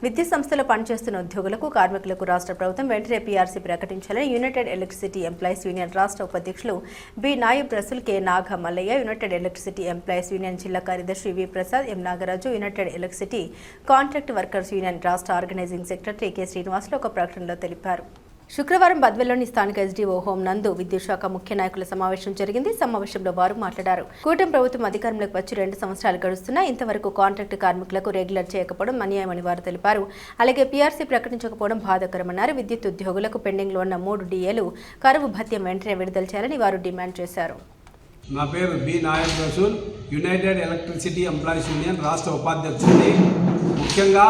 విద్యుత్ సంస్థలో పనిచేస్తున్న ఉద్యోగులకు కార్మికులకు రాష్ట్ర ప్రభుత్వం వెంటనే పీఆర్సీ ప్రకటించాలని యునైటెడ్ ఎలక్ట్రిసిటీ ఎంప్లాయీస్ యూనియన్ రాష్ట్ర ఉపాధ్యక్షులు B Nayab Rasool K Naga Mallaiah, united electricity employees union జిల్లా కార్యదర్శి V Prasad, M Nagaraju, united electricity contract workers union రాష్ట్ర ఆర్గనైజింగ్ సెక్రటరీ కె శ్రీనివాసులు ఒక ప్రకటనలో తెలిపారు. శుక్రవారం బద్వేల్లోని స్థానిక ఎస్డీఓ హోం నందు విద్యుత్ శాఖ ముఖ్య నాయకుల సమావేశం జరిగింది. సమావేశంలో వారు మాట్లాడారు. కూటమి ప్రభుత్వం అధికారంలోకి వచ్చి 2 సంవత్సరాలు గడుస్తున్నా ఇంతవరకు కాంట్రాక్ట్ కార్మికులకు రెగ్యులర్ చేయకపోవడం అన్యాయమని వారు తెలిపారు. అలాగే పీఆర్సీ ప్రకటించకపోవడం బాధాకరమన్నారు. విద్యుత్ ఉద్యోగులకు పెండింగ్లో ఉన్న 3 డిఏలు కరువు భత్యం వెంటనే విడుదల చేయాలని వారు డిమాండ్ చేశారు. నా పేరు B Nayab Rasool, united electricity employees union రాష్ట్ర ఉపాధ్యక్షుడిని. ముఖ్యంగా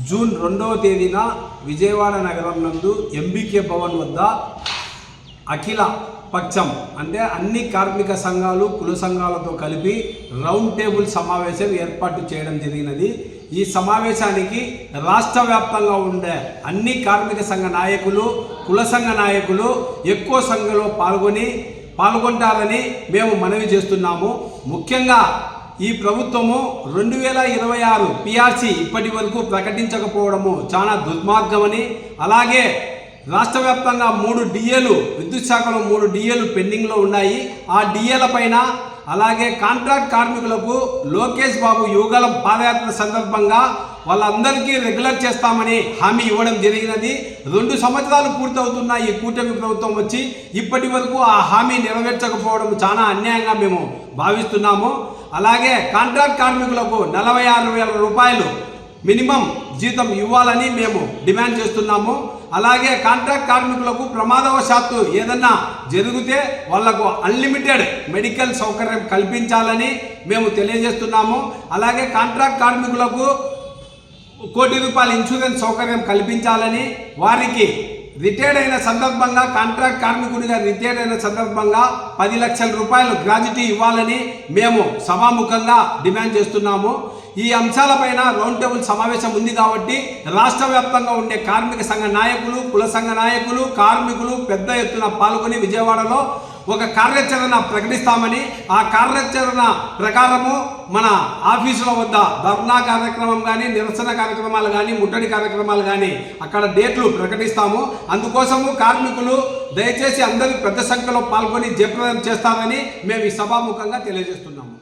జూన్ 2వ తేదీన విజయవాడ నగరం నందు ఎంబీకే భవన్ వద్ద అఖిల పక్షం అంటే అన్ని కార్మిక సంఘాలు కుల సంఘాలతో కలిపి రౌండ్ టేబుల్ సమావేశం ఏర్పాటు చేయడం జరిగినది. ఈ సమావేశానికి రాష్ట్ర వ్యాప్తంగా ఉండే అన్ని కార్మిక సంఘ నాయకులు కుల సంఘ నాయకులు ఎక్కువ సంఖ్యలో పాల్గొంటారని మేము మనవి చేస్తున్నాము. ముఖ్యంగా ఈ ప్రభుత్వము 2026 పీఆర్సీ ఇప్పటి వరకు ప్రకటించకపోవడము చాలా దుర్మార్గమని, అలాగే రాష్ట్ర వ్యాప్తంగా 3 డిఏలు విద్యుత్ శాఖలో 3 డిఏలు పెండింగ్లో ఉన్నాయి. ఆ డిఏల పైన అలాగే కాంట్రాక్ట్ కార్మికులకు లోకేష్ బాబు యువగల పాదయాత్ర సందర్భంగా వాళ్ళందరికీ రెగ్యులర్ చేస్తామని హామీ ఇవ్వడం జరిగినది. 2 సంవత్సరాలు పూర్తవుతున్న ఈ కూటమి ప్రభుత్వం వచ్చి ఇప్పటి వరకు ఆ హామీ నెరవేర్చకపోవడం చాలా అన్యాయంగా మేము భావిస్తున్నాము. అలాగే కాంట్రాక్ట్ కార్మికులకు 46,000 రూపాయలు మినిమం జీతం ఇవ్వాలని మేము డిమాండ్ చేస్తున్నాము. అలాగే కాంట్రాక్ట్ కార్మికులకు ప్రమాదవశాత్తు ఏదన్నా జరిగితే వాళ్లకు అన్లిమిటెడ్ మెడికల్ సౌకర్యం కల్పించాలని మేము తెలియజేస్తున్నాము. అలాగే కాంట్రాక్ట్ కార్మికులకు ₹1 కోటి ఇన్సూరెన్స్ సౌకర్యం కల్పించాలని, వారికి రిటైర్డ్ అయిన సందర్భంగా కాంట్రాక్ట్ కార్మికుడిగా రిటైర్డ్ అయిన సందర్భంగా 10 లక్షల రూపాయలు గ్రాట్యుటీ ఇవ్వాలని మేము సభాముఖంగా డిమాండ్ చేస్తున్నాము. ఈ అంశాలపైన రౌండ్ టేబుల్ సమావేశం ఉంది కాబట్టి రాష్ట్ర వ్యాప్తంగా ఉండే కార్మిక సంఘ నాయకులు కుల సంఘ నాయకులు కార్మికులు పెద్ద ఎత్తున పాల్గొని విజయవాడలో ఒక కార్యాచరణ ప్రకటిస్తామని, ఆ కార్యాచరణ ప్రకారము మన ఆఫీసుల వద్ద ధర్నా కార్యక్రమం కానీ నిరసన కార్యక్రమాలు కానీ ముట్టడి కార్యక్రమాలు కానీ అక్కడ డేట్లు ప్రకటిస్తాము. అందుకోసము కార్మికులు దయచేసి అందరూ పెద్ద సంఖ్యలో పాల్గొని జయప్రదం చేస్తారని మేము ఈ సభాముఖంగా తెలియజేస్తున్నాము.